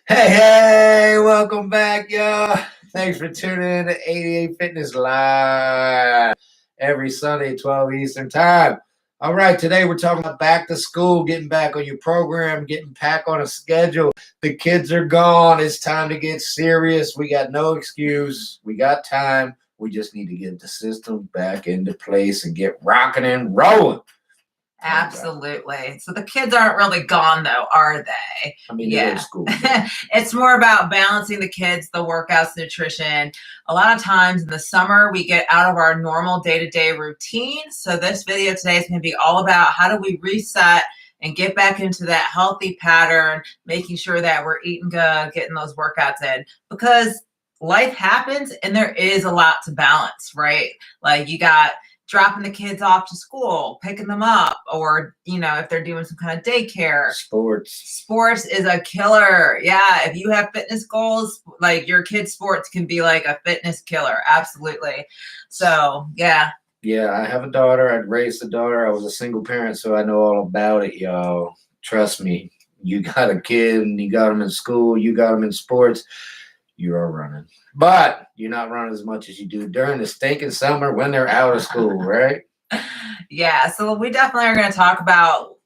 Hey, welcome back, y'all. Thanks for tuning in to 88 Fitness Live every Sunday, 12 Eastern Time. All right, today we're talking about back to school, getting back on your program, getting back on a schedule. The kids are gone. It's time to get serious. We got no excuse. We got time. We just need to get the system back into place and get rocking and rolling. Absolutely. So the kids aren't really gone, though, are they? I mean, they go to school. It's more about balancing the kids, the workouts, nutrition. A lot of times in the summer, we get out of our normal day-to-day routine. So this video today is going to be all about how do we reset and get back into that healthy pattern, making sure that we're eating good, getting those workouts in. Because life happens and there is a lot to balance, right? Like you got dropping the kids off to school, picking them up, or, if they're doing some kind of daycare. Sports is a killer. Yeah, if you have fitness goals, like your kids' sports can be like a fitness killer. Absolutely. So, yeah. Yeah, I have a daughter. I'd raised a daughter. I was a single parent, so I know all about it, y'all. Trust me. You got a kid and you got them in school, you got them in sports, you are running. But you're not running as much as you do during the stinking summer when they're out of school, right? Yeah, so we definitely are going to talk about,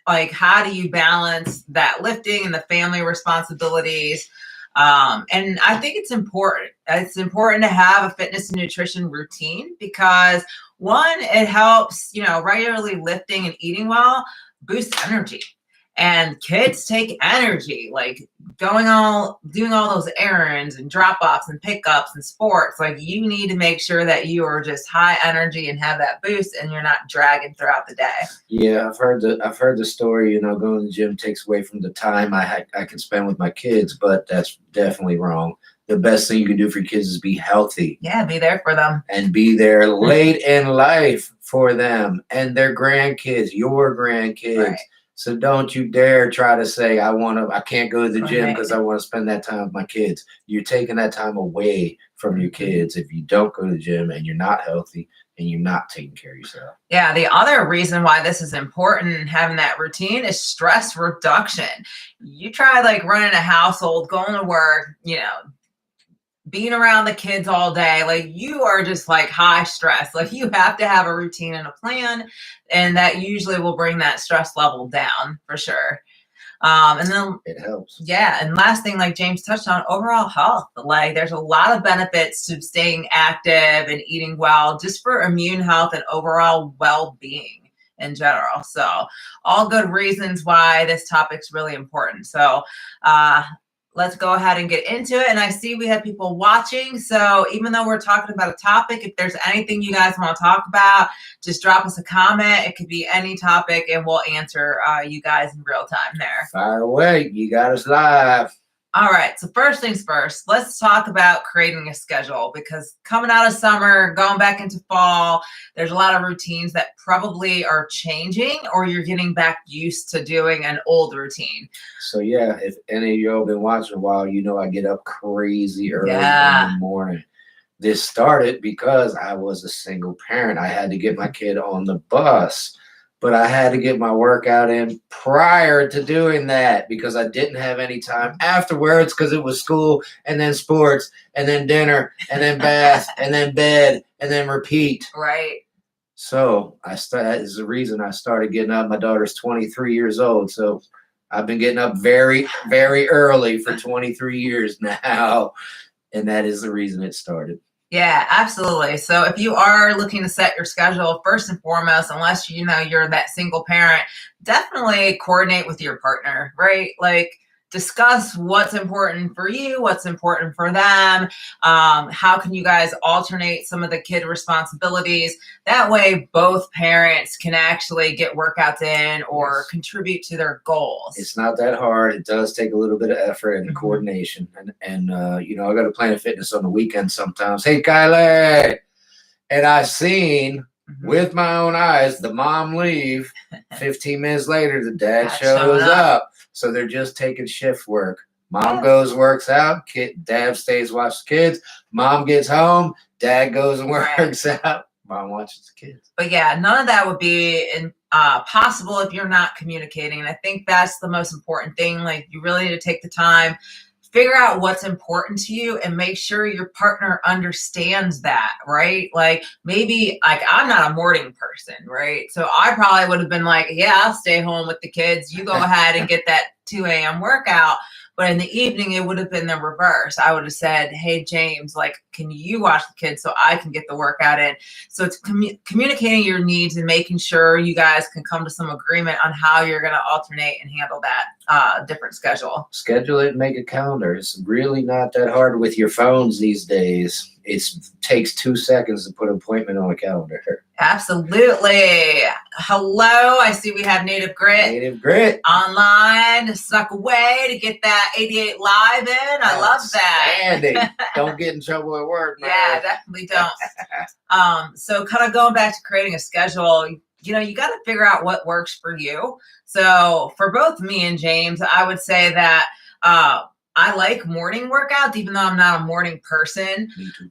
like, how do you balance that lifting and the family responsibilities. And I think it's important. It's important to have a fitness and nutrition routine because, one, it helps, regularly lifting and eating well boosts energy. And kids take energy, like doing all those errands and drop-offs and pickups and sports. Like you need to make sure that you are just high energy and have that boost and you're not dragging throughout the day. Yeah, I've heard the story, going to the gym takes away from the time I can spend with my kids, but that's definitely wrong. The best thing you can do for your kids is be healthy. Yeah, be there for them. And be there late in life for them and their grandkids, your grandkids. Right. So don't you dare try to say, I can't go to the gym because I want to spend that time with my kids. You're taking that time away from your kids if you don't go to the gym and you're not healthy and you're not taking care of yourself. Yeah, the other reason why this is important, having that routine, is stress reduction. You try like running a household, going to work, being around the kids all day, like you are just like high stress. Like you have to have a routine and a plan, and that usually will bring that stress level down for sure. And then it helps. Yeah. And last thing, like James touched on, overall health. Like there's a lot of benefits to staying active and eating well, just for immune health and overall well-being in general. So all good reasons why this topic's really important. So, let's go ahead and get into it. And I see we have people watching. So even though we're talking about a topic, if there's anything you guys want to talk about, just drop us a comment. It could be any topic and we'll answer you guys in real time there. Fire away. You got us live. All right. So first things first, let's talk about creating a schedule, because coming out of summer, going back into fall, there's a lot of routines that probably are changing, or you're getting back used to doing an old routine. So yeah, if any of you have been watching a while, I get up crazy early in the morning. This started because I was a single parent. I had to get my kid on the bus. But I had to get my workout in prior to doing that because I didn't have any time afterwards, because it was school and then sports and then dinner and then bath and then bed and then repeat. Right. So that is the reason I started getting up. My daughter's 23 years old. So I've been getting up very, very early for 23 years now. And that is the reason it started. Yeah, absolutely. So if you are looking to set your schedule, first and foremost, unless you're that single parent, definitely coordinate with your partner, right? Like discuss what's important for you, what's important for them. How can you guys alternate some of the kid responsibilities? That way both parents can actually get workouts in or contribute to their goals. It's not that hard. It does take a little bit of effort and coordination. And I got to Planet Fitness on the weekend sometimes. Hey, Kylie. And I've seen with my own eyes the mom leave. 15 minutes later, the dad shows up. So they're just taking shift work. Mom goes, works out. Dad stays, watches the kids. Mom gets home. Dad goes and works out. Mom watches the kids. But yeah, none of that would be possible if you're not communicating. And I think that's the most important thing. Like you really need to take the time figure out what's important to you and make sure your partner understands that, right? Like maybe like I'm not a morning person, right? So I probably would have been like, yeah, I'll stay home with the kids. You go ahead and get that 2 a.m. workout. But in the evening, it would have been the reverse. I would have said, hey, James, like, can you watch the kids so I can get the workout in? So it's communicating your needs and making sure you guys can come to some agreement on how you're going to alternate and handle that different schedule. Schedule it and make a calendar. It's really not that hard with your phones these days. It takes 2 seconds to put an appointment on a calendar. Absolutely. Hello. I see we have Native Grit. Native Grit. Online, snuck away to get that 88 live in. I love that. Outstanding. Don't get in trouble at work, man. Yeah, definitely don't. So kind of going back to creating a schedule, you know, you got to figure out what works for you. So for both me and James, I would say that I like morning workouts, even though I'm not a morning person. Me too.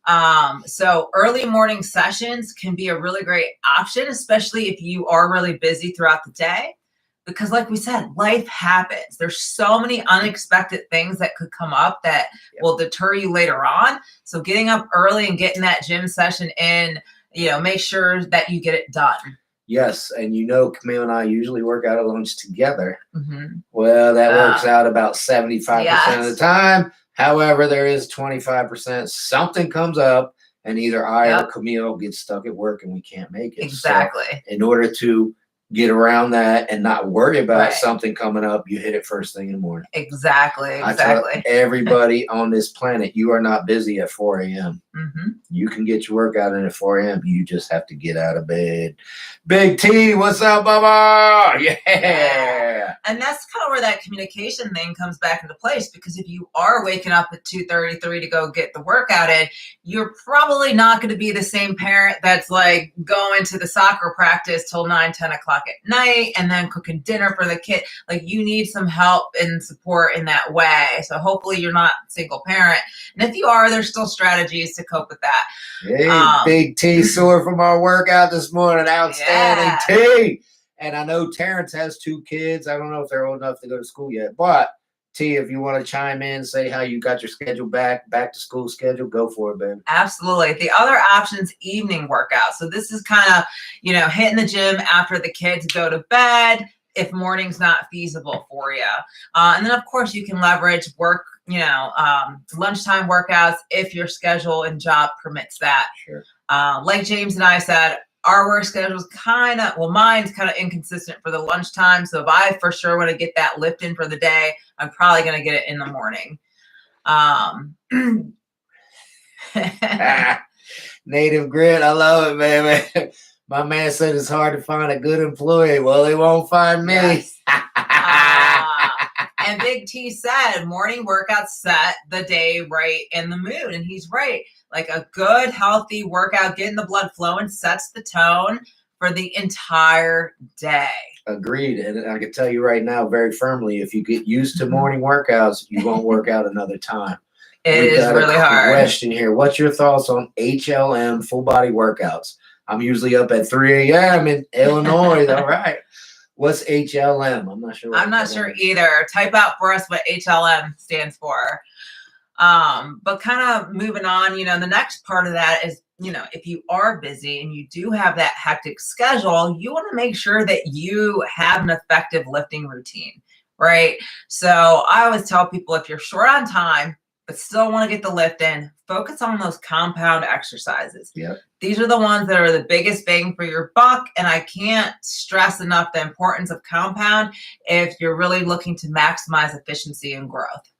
So early morning sessions can be a really great option, especially if you are really busy throughout the day. Because like we said, life happens. There's so many unexpected things that could come up that will deter you later on. So getting up early and getting that gym session in, you know, make sure that you get it done. Yes, and you know, Camille and I usually work out at lunch together. Mm-hmm. Well, that works out about 75% of the time. However, there is 25%. Something comes up, and either I or Camille get stuck at work, and we can't make it. Exactly. So in order to get around that and not worry about something coming up, you hit it first thing in the morning. Exactly. I tell everybody on this planet, you are not busy at 4 a.m. Mm-hmm. You can get your workout in at 4 a.m. You just have to get out of bed. Big T, what's up, Bubba? Yeah. And that's kind of where that communication thing comes back into place, because if you are waking up at 2:33 to go get the workout in, you're probably not going to be the same parent that's like going to the soccer practice till 9-10 o'clock at night and then cooking dinner for the kid. Like you need some help and support in that way. So hopefully you're not a single parent. And if you are, there's still strategies to cope with that. Hey, Big T sore from our workout this morning. Outstanding T. And I know Terrence has 2 kids. I don't know if they're old enough to go to school yet. But T, if you want to chime in, say how you got your schedule back to school schedule, go for it, baby. Absolutely. The other option's evening workout. So this is kind of, you know, hitting the gym after the kids go to bed if morning's not feasible for you. And then, of course, you can leverage work, you know, lunchtime workouts if your schedule and job permits that. Sure. Like James and I said, our work schedule is kind of, well, mine's kind of inconsistent for the lunchtime. So if I for sure want to get that lift in for the day, I'm probably going to get it in the morning. Native Grit, I love it, baby. My man said it's hard to find a good employee. Well, they won't find me. Yes. And Big T said morning workouts set the day right in the mood. And he's right. Like a good, healthy workout, getting the blood flowing, sets the tone for the entire day. Agreed. And I can tell you right now very firmly, if you get used to morning workouts, you won't work out another time. It is really hard. Question here. What's your thoughts on HLM full body workouts? I'm usually up at 3 a.m. in Illinois. All right. What's HLM? I'm not sure. I'm not sure either. Type out for us what HLM stands for. But kind of moving on, you know, the next part of that is, you know, if you are busy and you do have that hectic schedule, you want to make sure that you have an effective lifting routine, right? So I always tell people, if you're short on time, but still want to get the lift in, focus on those compound exercises. Yep. These are the ones that are the biggest bang for your buck. And I can't stress enough the importance of compound if you're really looking to maximize efficiency and growth.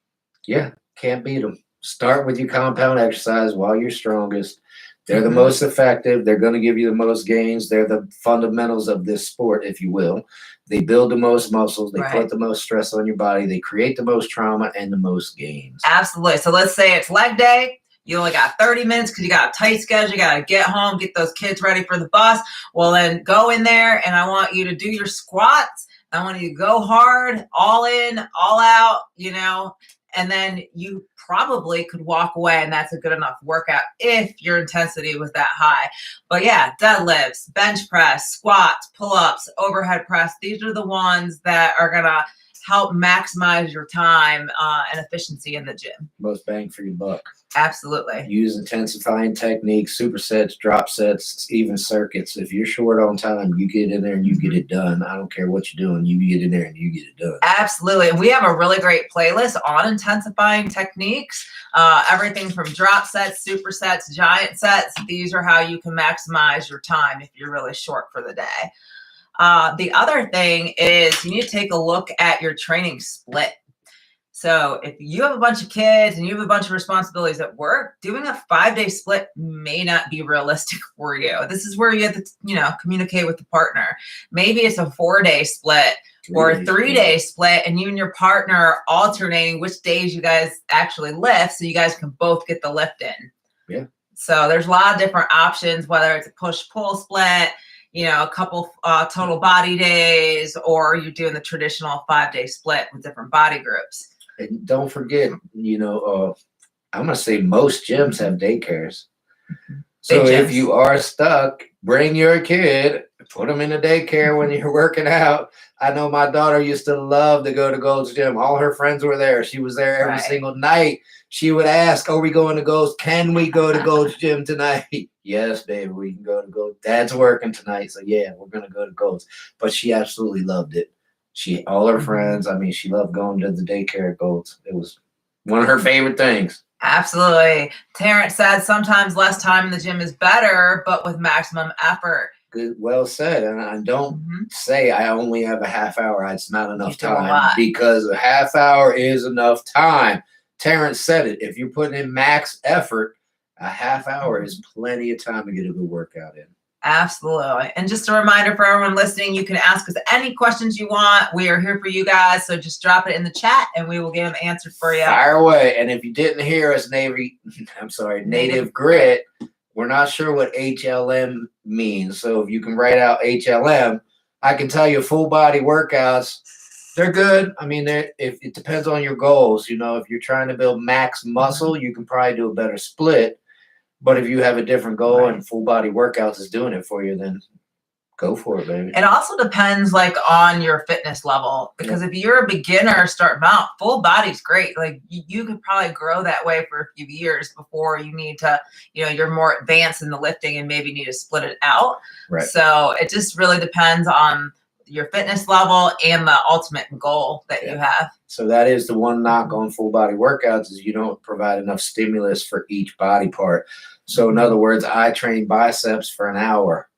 Yeah, can't beat them. Start with your compound exercise while you're strongest. They're the most effective. They're going to give you the most gains. They're the fundamentals of this sport, if you will. They build the most muscles. They put the most stress on your body. They create the most trauma and the most gains. Absolutely. So let's say it's leg day. You only got 30 minutes because you got a tight schedule. You got to get home, get those kids ready for the bus. Well, then go in there, and I want you to do your squats. I want you to go hard, all in, all out, you know, and then you probably could walk away, and that's a good enough workout if your intensity was that high. But yeah, deadlifts, bench press, squats, pull-ups, overhead press. These are the ones that are going to help maximize your time and efficiency in the gym. Most bang for your buck. Absolutely. Use intensifying techniques, supersets, drop sets, even circuits. If you're short on time, you get in there and you get it done. I don't care what you're doing. You get in there and you get it done. Absolutely. And we have a really great playlist on intensifying techniques. Everything from drop sets, supersets, giant sets. These are how you can maximize your time if you're really short for the day. The other thing is you need to take a look at your training split. So if you have a bunch of kids and you have a bunch of responsibilities at work, doing a 5-day split may not be realistic for you. This is where you have to, communicate with the partner. Maybe it's a 4-day split or a 3-day split, and you and your partner are alternating which days you guys actually lift, so you guys can both get the lift in. Yeah. So there's a lot of different options, whether it's a push-pull split, a couple total body days, or you're doing the traditional 5-day split with different body groups. And don't forget, I'm going to say most gyms have daycares. So if you are stuck, bring your kid, put them in a daycare when you're working out. I know my daughter used to love to go to Gold's Gym. All her friends were there. She was there every single night. She would ask, are we going to Gold's? Can we go to Gold's Gym tonight? Yes, baby, we can go to Gold's. Dad's working tonight. So yeah, we're going to go to Gold's. But she absolutely loved it. All her friends, she loved going to the daycare at Gold's. It was one of her favorite things. Absolutely. Terrence said sometimes less time in the gym is better, but with maximum effort. Good, well said. And I don't say I only have a half hour. It's not enough time, because a half hour is enough time. Terrence said it. If you're putting in max effort, a half hour is plenty of time to get a good workout in. Absolutely. And just a reminder for everyone listening, you can ask us any questions you want. We are here for you guys. So just drop it in the chat and we will get them answered for you. Fire away. And if you didn't hear us, Native Grit, we're not sure what HLM means. So if you can write out HLM, I can tell you full body workouts, they're good. It depends on your goals. If you're trying to build max muscle, you can probably do a better split. But if you have a different goal and full body workouts is doing it for you, then go for it, baby. It also depends on your fitness level, because if you're a beginner starting out, full body's great. You could probably grow that way for a few years before you need to, you're more advanced in the lifting and maybe need to split it out. Right. So it just really depends on your fitness level and the ultimate goal that you have. So that is the one knock on full body workouts, is you don't provide enough stimulus for each body part. So in other words, I train biceps for an hour.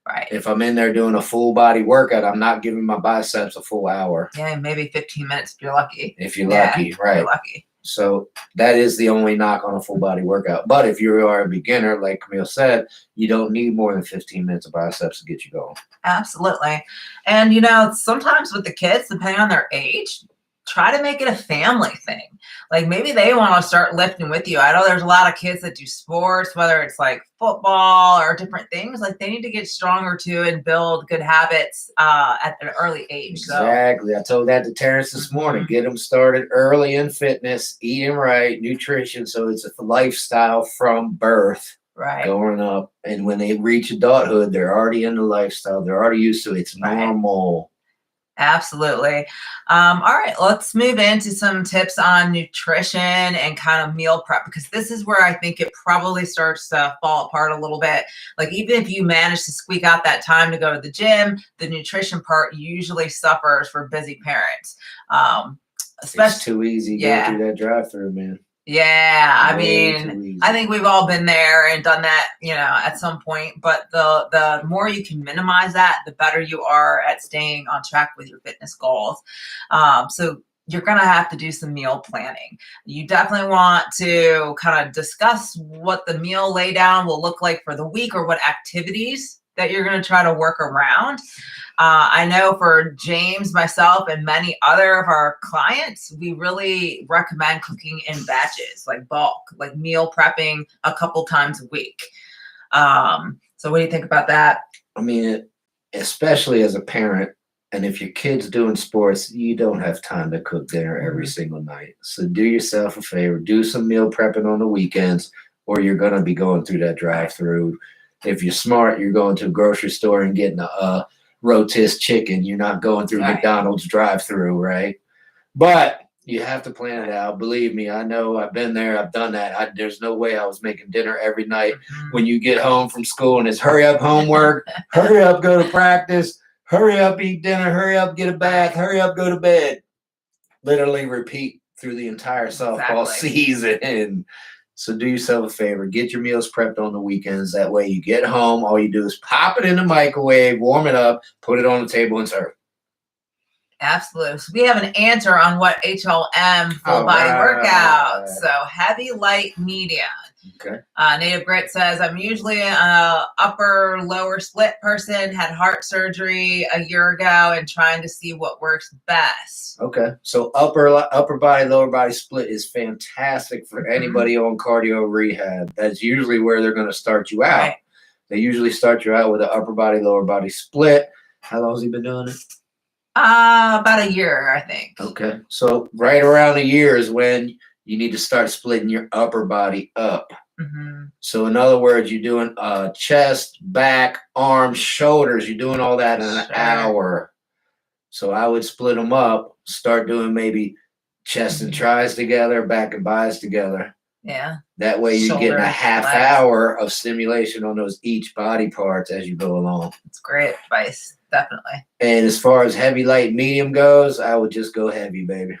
Right. If I'm in there doing a full body workout, I'm not giving my biceps a full hour. Yeah, maybe 15 minutes if you're lucky. If you're lucky, right. You're lucky. So that is the only knock on a full body workout. But if you are a beginner, like Camille said, you don't need more than 15 minutes of biceps to get you going. Absolutely. And, sometimes with the kids, depending on their age, try to make it a family thing. Maybe they want to start lifting with you. I know there's a lot of kids that do sports, whether it's football or different things. They need to get stronger too and build good habits at an early age. Exactly. So. I told that to Terrence this morning. Get them started early in fitness, eating right, nutrition. So it's a lifestyle from birth. Right. Going up. And when they reach adulthood, they're already in the lifestyle. They're already used to it. It's normal. Absolutely. All right, let's move into some tips on nutrition and kind of meal prep, because this is where I think it probably starts to fall apart a little bit. Even if you manage to squeak out that time to go to the gym, the nutrition part usually suffers for busy parents. Especially, it's too easy to go through that drive-through, man. Yeah, I think we've all been there and done that, at some point. But the more you can minimize that, the better you are at staying on track with your fitness goals. So you're going to have to do some meal planning. You definitely want to kind of discuss what the meal laydown will look like for the week, or what activities that you're going to try to work around. I know for James, myself, and many other of our clients, we really recommend cooking in batches, bulk, meal prepping a couple times a week. So what do you think about that? Especially as a parent, and if your kid's doing sports, you don't have time to cook dinner every single night. So do yourself a favor, do some meal prepping on the weekends, or you're going to be going through that drive-through. If you're smart, you're going to a grocery store and getting a rotisserie chicken. You're not going through McDonald's drive-through, right? But you have to plan it out. Believe me, I know. I've been there. I've done that. There's no way I was making dinner every night when you get home from school and it's hurry up homework, hurry up go to practice, hurry up eat dinner, hurry up get a bath, hurry up go to bed. Literally repeat through the entire softball season. So do yourself a favor. Get your meals prepped on the weekends. That way you get home. All you do is pop it in the microwave, warm it up, put it on the table, and serve. Absolutely. So we have an answer on what HLM full body workout. So heavy, light, medium. Okay. Native Grit says, I'm usually an upper lower split person, had heart surgery a year ago and trying to see what works best. Okay. So upper body, lower body split is fantastic for anybody on cardio rehab. That's usually where they're going to start you out. Right. They usually start you out with an upper body, lower body split. How long has he been doing it? About a year, I think. Okay. So right around a year is when you need to start splitting your upper body up. So in other words, you're doing chest, back, arms, shoulders. You're doing all that in an hour. So I would split them up, start doing maybe chest and tris together, back and bis together. Yeah. That way you're getting a half hour of stimulation on those each body parts as you go along. It's great advice. Definitely. And as far as heavy, light, medium goes, I would just go heavy, baby.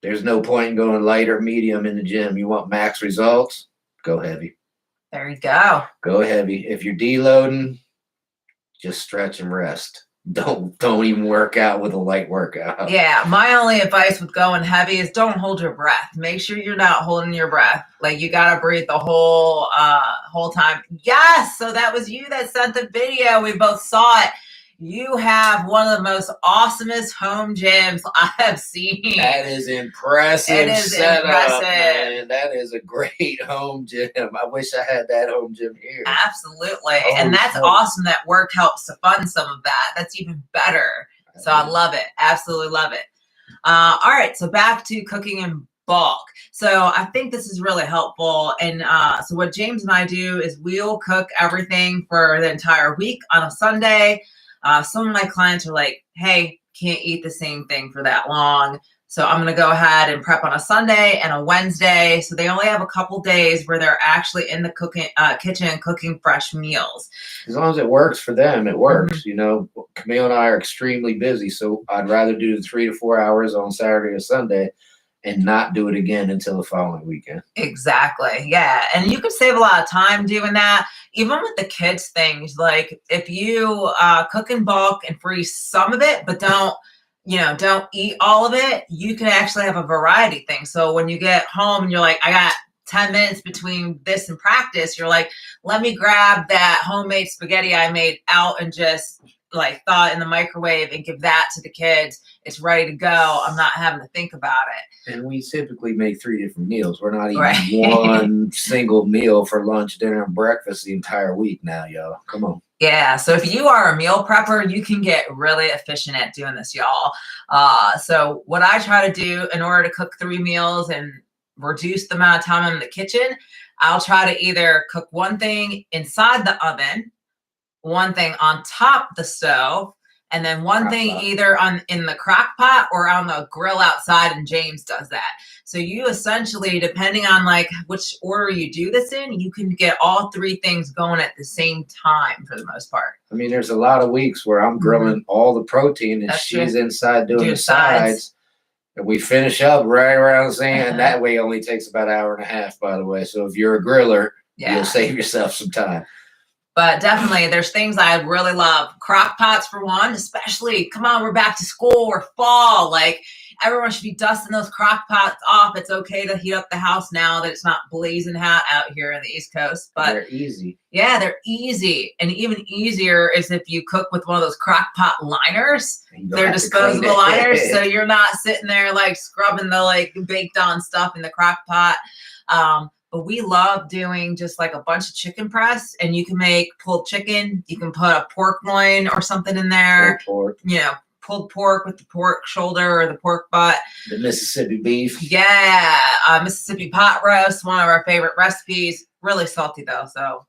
There's no point in going light or medium in the gym. You want max results, go heavy. There you go. Go heavy. If you're deloading, just stretch and rest. Don't even work out with a light workout. Yeah, my only advice with going heavy is don't hold your breath. Make sure you're not holding your breath. Like you gotta breathe the whole time. Yes, so that was you that sent the video. We both saw it. You have one of the most awesomest home gyms I have seen. That is impressive. It is setup, impressive. Man. That is a great home gym. I wish I had that home gym here. Absolutely. And that's awesome that work helps to fund some of that. That's even better. So I love it. Absolutely love it. All right. So back to cooking in bulk. So I think this is really helpful. And so what James and I do is we'll cook everything for the entire week on a Sunday. Some of my clients are like, hey, can't eat the same thing for that long. So I'm going to go ahead and prep on a Sunday and a Wednesday. So they only have a couple days where they're actually in the kitchen cooking fresh meals. As long as it works for them, it works. You know, Camille and I are extremely busy. So I'd rather do 3 to 4 hours on Saturday or Sunday and not do it again until the following weekend. Exactly. Yeah. And you can save a lot of time doing that. Even with the kids things, like if you cook in bulk and freeze some of it, but don't eat all of it, you can actually have a variety thing. So when you get home and you're like, I got 10 minutes between this and practice, you're like, let me grab that homemade spaghetti I made out and just like thaw it in the microwave and give that to the kids. It's ready to go. I'm not having to think about it. And we typically make 3 different meals. We're not eating one single meal for lunch, dinner, and breakfast the entire week now, y'all. Come on. Yeah. So if you are a meal prepper, you can get really efficient at doing this, y'all. So what I try to do in order to cook 3 meals and reduce the amount of time I'm in the kitchen, I'll try to either cook one thing inside the oven, one thing on top of the stove, and then one thing either in the crock pot or on the grill outside, and James does that. So you essentially, depending on like which order you do this in, you can get all 3 things going at the same time for the most part. I mean, there's a lot of weeks where I'm grilling all the protein and she's inside doing the sides. And we finish up right around the same, and that way only takes about 1.5 hours, by the way. So if you're a griller, you'll save yourself some time. But definitely, there's things I really love. Crock pots for one, especially, come on, we're back to school, we're fall. Like, everyone should be dusting those crock pots off. It's okay to heat up the house now that it's not blazing hot out here in the East Coast. But they're easy. Yeah, they're easy. And even easier is if you cook with one of those crock pot liners. They're disposable liners, so you're not sitting there like scrubbing the like baked on stuff in the crock pot. But we love doing just like a bunch of chicken breasts, and you can make pulled chicken. You can put a pork loin or something in there. Pork. You know, pulled pork with the pork shoulder or the pork butt. The Mississippi beef. Yeah, Mississippi pot roast, one of our favorite recipes. Really salty though, so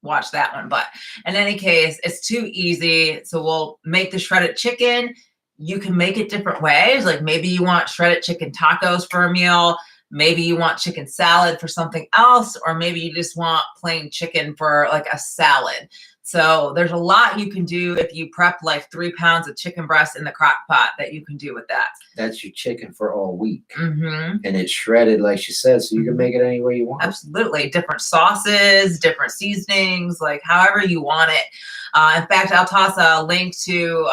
watch that one. But in any case, it's too easy. So we'll make the shredded chicken. You can make it different ways. Like maybe you want shredded chicken tacos for a meal. Maybe you want chicken salad for something else, or maybe you just want plain chicken for like a salad. So there's a lot you can do if you prep like 3 pounds of chicken breast in the crock pot that you can do with that. That's your chicken for all week. Mm-hmm. And it's shredded, like she said, so you can make it any way you want. Absolutely. Different sauces, different seasonings, like however you want it. In fact, I'll toss a link to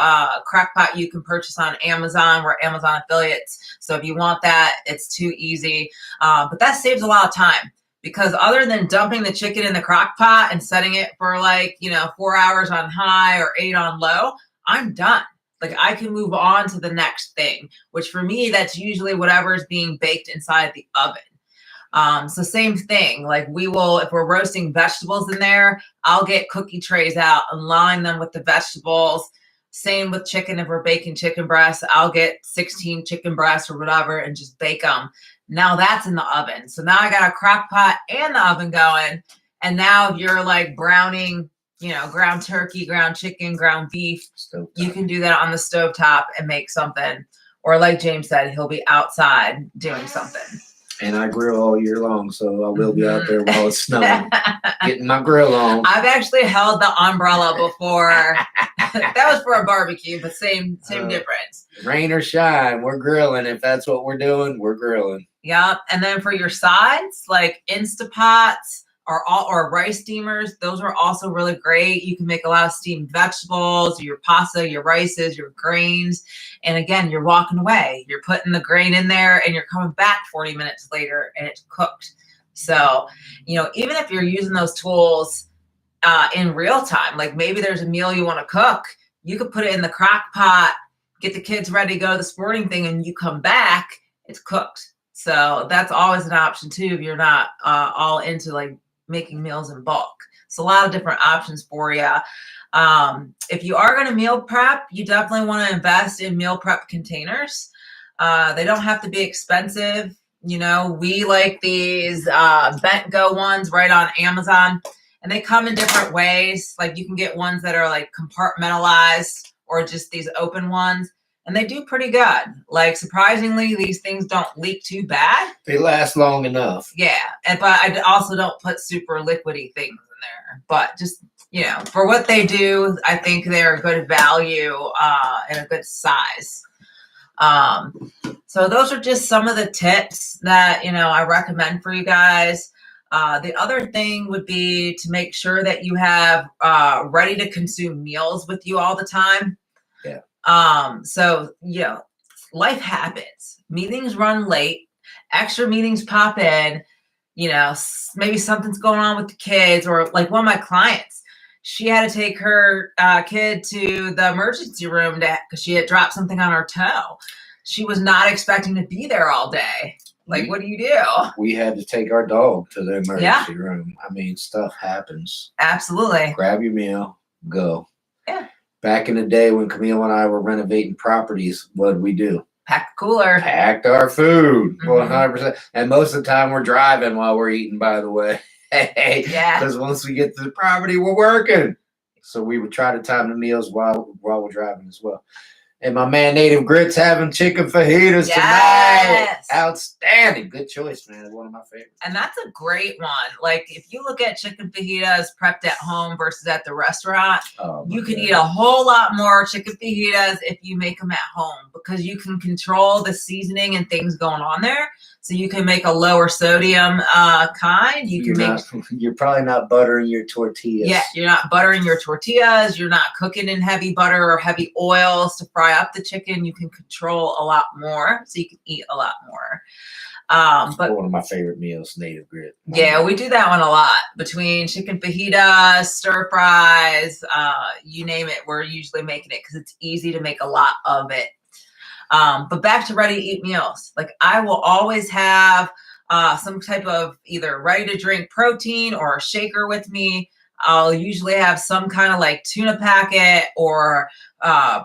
Crock-Pot you can purchase on Amazon. We're Amazon affiliates. So if you want that, it's too easy. But that saves a lot of time, because other than dumping the chicken in the crock pot and setting it for like, 4 hours on high or 8 on low, I'm done. Like I can move on to the next thing, which for me, that's usually whatever is being baked inside the oven. So same thing, like if we're roasting vegetables in there, I'll get cookie trays out and line them with the vegetables. Same with chicken. If we're baking chicken breasts, I'll get 16 chicken breasts or whatever and just bake them. Now that's in the oven. So now I got a crock pot and the oven going. And now if you're like browning, ground turkey, ground chicken, ground beef, you can do that on the stovetop and make something. Or like James said, he'll be outside doing something. And I grill all year long, so I will be out there while it's snowing, getting my grill on. I've actually held the umbrella before. That was for a barbecue, but same difference. Rain or shine, we're grilling. If that's what we're doing, we're grilling. Yep. And then for your sides, like Instapots or rice steamers, those are also really great. You can make a lot of steamed vegetables, your pasta, your rices, your grains. And again, you're walking away. You're putting the grain in there and you're coming back 40 minutes later and it's cooked. So, even if you're using those tools in real time, like maybe there's a meal you want to cook, you could put it in the crock pot, get the kids ready to go to the sporting thing, and you come back, it's cooked. So that's always an option too if you're not all into like making meals in bulk. So a lot of different options for you. If you are going to meal prep, you definitely want to invest in meal prep containers. They don't have to be expensive. We like these Bentgo ones right on Amazon, and they come in different ways. Like you can get ones that are like compartmentalized or just these open ones. And they do pretty good. Like surprisingly, these things don't leak too bad. They last long enough. Yeah, but I also don't put super liquidy things in there. But just for what they do, I think they're a good value and a good size. So those are just some of the tips that I recommend for you guys. The other thing would be to make sure that you have ready to consume meals with you all the time. Yeah. So, life happens. Meetings run late. Extra meetings pop in. Maybe something's going on with the kids, or like one of my clients, she had to take her kid to the emergency room because she had dropped something on her toe. She was not expecting to be there all day. Like, what do you do? We had to take our dog to the emergency room. I mean, stuff happens. Absolutely. Grab your meal, go. Yeah. Back in the day when Camille and I were renovating properties, what did we do? Pack a cooler. Packed our food, 100%. And most of the time we're driving while we're eating, by the way. Yeah. Because once we get to the property, we're working. So we would try to time the meals while we're driving as well. And my man Native Grit's having chicken fajitas tonight. Outstanding. Good choice, man. One of my favorites. And that's a great one. Like, if you look at chicken fajitas prepped at home versus at the restaurant, you can eat a whole lot more chicken fajitas if you make them at home, because you can control the seasoning and things going on there. So you can make a lower sodium kind. You're probably not buttering your tortillas. Yeah, you're not buttering your tortillas. You're not cooking in heavy butter or heavy oils to fry up the chicken. You can control a lot more, so you can eat a lot more. But one of my favorite meals, Native Grit. Yeah, we do that one a lot. Between chicken fajitas, stir fries, you name it, we're usually making it because it's easy to make a lot of it. But back to ready to eat meals. Like, I will always have some type of either ready to drink protein or a shaker with me. I'll usually have some kind of like tuna packet or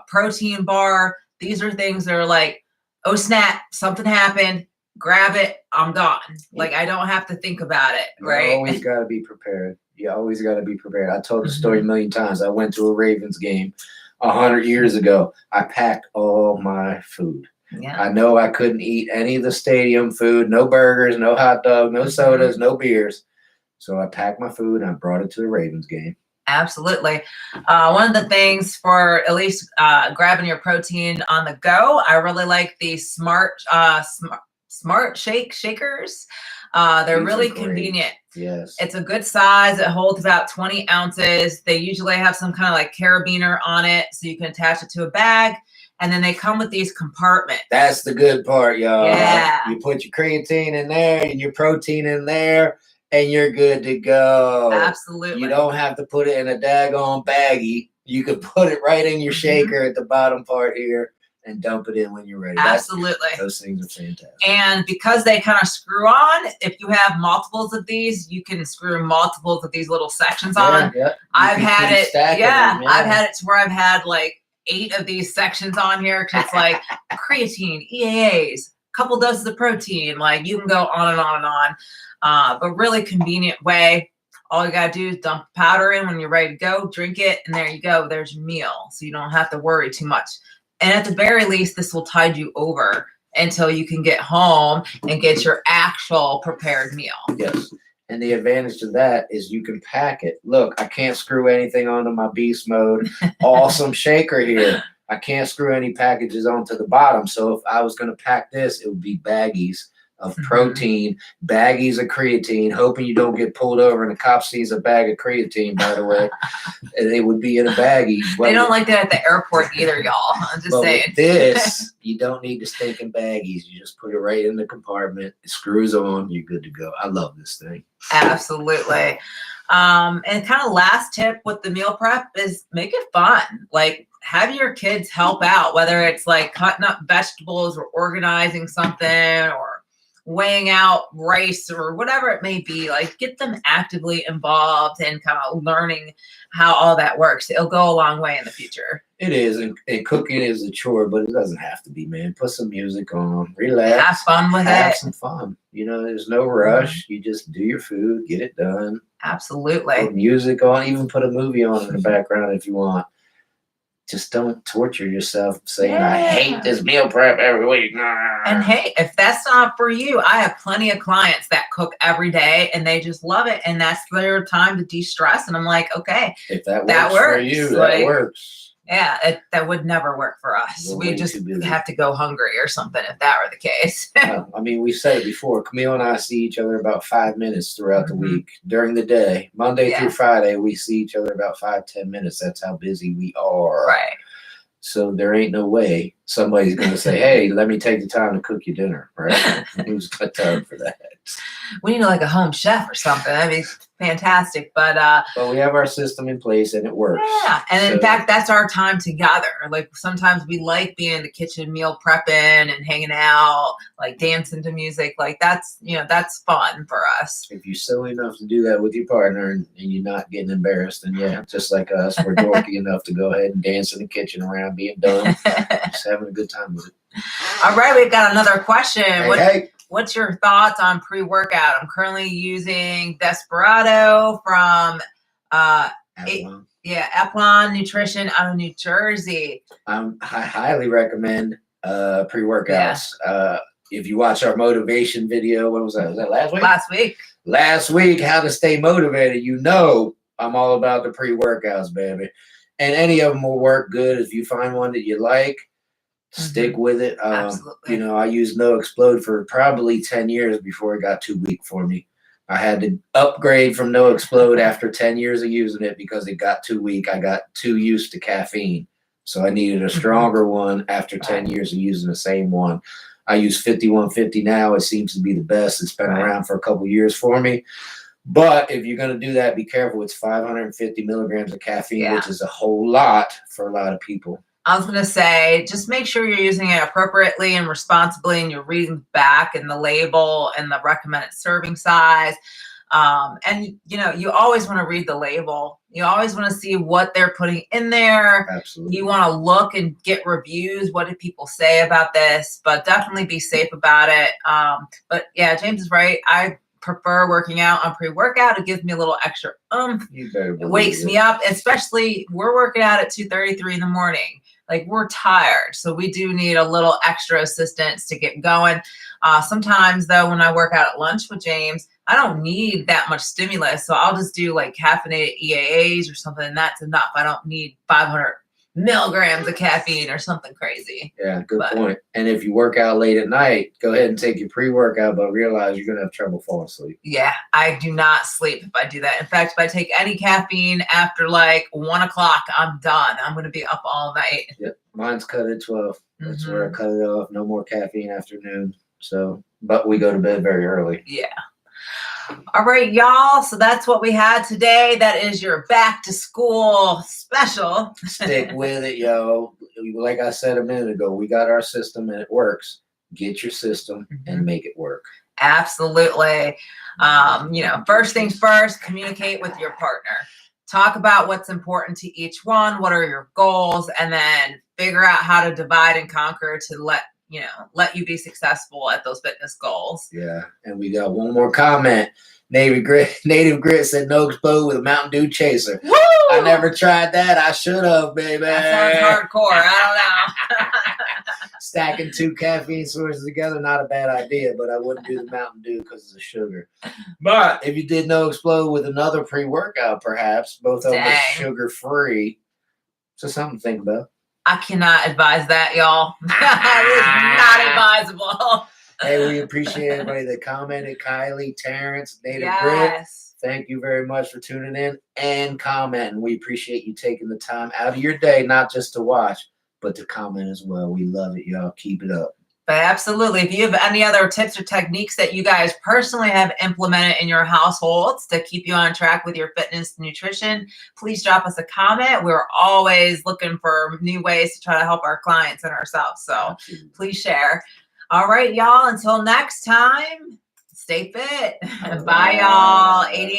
protein bar. These are things that are like, oh snap, something happened, grab it, I'm gone. Like, I don't have to think about it, right? You always got to be prepared. You always got to be prepared. I told the story a million times. I went to a Ravens game 100 years ago. I packed all my food. Yeah. I know I couldn't eat any of the stadium food, no burgers, no hot dog, no sodas, no beers. So I packed my food and I brought it to the Ravens game. Absolutely. One of the things for at least grabbing your protein on the go, I really like the Smartshake shakers. They're These really are great. convenient. Yes. It's a good size. It holds about 20 ounces. They usually have some kind of like carabiner on it, so you can attach it to a bag. And then they come with these compartments. That's the good part, y'all. Yeah. You put your creatine in there and your protein in there, and you're good to go. Absolutely. You don't have to put it in a daggone baggie. You could put it right in your shaker at the bottom part here and dump it in when you're ready. Absolutely. Those things are fantastic. And because they kind of screw on, if you have multiples of these, you can screw multiples of these little sections on. Yeah. I've had it. Yeah. I've had it to where I've had like 8 of these sections on here, because it's like creatine, EAAs, a couple doses of protein. Like you can go on and on and on. But really convenient way. All you gotta do is dump powder in when you're ready to go, drink it, and there you go. There's your meal. So you don't have to worry too much. And at the very least, this will tide you over until you can get home and get your actual prepared meal. Yes. And the advantage to that is you can pack it. Look, I can't screw anything onto my beast mode. Awesome shaker here. I can't screw any packages onto the bottom. So if I was going to pack this, it would be baggies of protein, baggies of creatine, hoping you don't get pulled over and the cop sees a bag of creatine, by the way. And it would be in a baggie. They don't like that at the airport either, y'all. I'm just saying. With this, you don't need to stink in baggies. You just put it right in the compartment. It screws on. You're good to go. I love this thing. Absolutely. And kind of last tip with the meal prep is make it fun. Like have your kids help out, whether it's like cutting up vegetables or organizing something or weighing out rice or whatever it may be. Like get them actively involved and kind of learning how all that works. It'll go a long way in the future. It is, and cooking is a chore, but it doesn't have to be, man. Put some music on, relax, have fun with have it. some fun. You know, there's no rush. You just do your food, get it done. Absolutely. Put music on, even put a movie on in the background if you want. Just don't torture yourself saying, I hate this meal prep every week. And hey, if that's not for you, I have plenty of clients that cook every day and they just love it. And that's their time to de-stress. And I'm like, okay, if that works for you, that works. Yeah, that would never work for us. We just have to go hungry or something if that were the case. I mean, we said it before. Camille and I see each other about 5 minutes throughout the week during the day. Monday through Friday, we see each other about 5-10 minutes. That's how busy we are. Right. So there ain't no way somebody's going to say, hey, let me take the time to cook you dinner, right? Who's got time for that? We need like a home chef or something. That'd be fantastic. But we have our system in place and it works. Yeah. And in fact, that's our time together. Like sometimes we like being in the kitchen, meal prepping and hanging out, like dancing to music. Like that's, that's fun for us. If you're silly enough to do that with your partner and you're not getting embarrassed, then yeah, just like us, we're dorky enough to go ahead and dance in the kitchen around being dumb, just having a good time with it. All right. We've got another question. Hey. What's your thoughts on pre-workout? I'm currently using Desperado from Epsilon Nutrition out of New Jersey. I highly recommend pre-workouts. Yeah. If you watch our motivation video, when was that? Was that last week? Last week, how to stay motivated. I'm all about the pre-workouts, baby. And any of them will work good if you find one that you like. Stick with it. Absolutely. I used No Explode for probably 10 years before it got too weak for me. I had to upgrade from No Explode after 10 years of using it because it got too weak. I got too used to caffeine. So I needed a stronger one after 10 years of using the same one. I use 5150 now. It seems to be the best. It's been around for a couple years for me. But if you're going to do that, be careful. It's 550 milligrams of caffeine, which is a whole lot for a lot of people. I was going to say, just make sure you're using it appropriately and responsibly and you're reading back in the label and the recommended serving size. And, you always want to read the label. You always want to see what they're putting in there. Absolutely. You want to look and get reviews. What did people say about this? But definitely be safe about it. But yeah, James is right. I prefer working out on pre-workout. It gives me a little extra You better It wakes me up, especially we're working out at 2:33 in the morning. Like, we're tired, so we do need a little extra assistance to get going. Sometimes, though, when I work out at lunch with James, I don't need that much stimulus, so I'll just do like caffeinated EAAs or something, and that's enough. I don't need 500 milligrams of caffeine or something crazy. Yeah, good point. And if you work out late at night, go ahead and take your pre-workout, but realize you're going to have trouble falling asleep. Yeah, I do not sleep if I do that. In fact, if I take any caffeine after like 1 o'clock, I'm done. I'm going to be up all night. Yep, mine's cut at 12. That's where I cut it off. No more caffeine after noon. So, but we go to bed very early. Yeah. All right, y'all. So that's what we had today. That is your back to school special. Stick with it, yo. Like I said a minute ago, we got our system and it works. Get your system and make it work. Absolutely. First things first, communicate with your partner. Talk about what's important to each one. What are your goals? And then figure out how to divide and conquer to let you be successful at those fitness goals. Yeah. And we got one more comment. Native Grit said no explode with a Mountain Dew chaser. Woo! I never tried that. I should have, baby. That sounds hardcore. I don't know. Stacking 2 caffeine sources together, not a bad idea, but I wouldn't do the Mountain Dew because of the sugar. But if you did no explode with another pre-workout, perhaps, both of them are sugar-free. So something to think about. I cannot advise that, y'all. That is not advisable. Hey, we appreciate everybody that commented. Kylie, Terrence, Native Grit. Thank you very much for tuning in and commenting. We appreciate you taking the time out of your day, not just to watch, but to comment as well. We love it, y'all. Keep it up. But absolutely. If you have any other tips or techniques that you guys personally have implemented in your households to keep you on track with your fitness and nutrition, please drop us a comment. We're always looking for new ways to try to help our clients and ourselves. So please share. All right, y'all. Until next time, stay fit. Bye, y'all. 88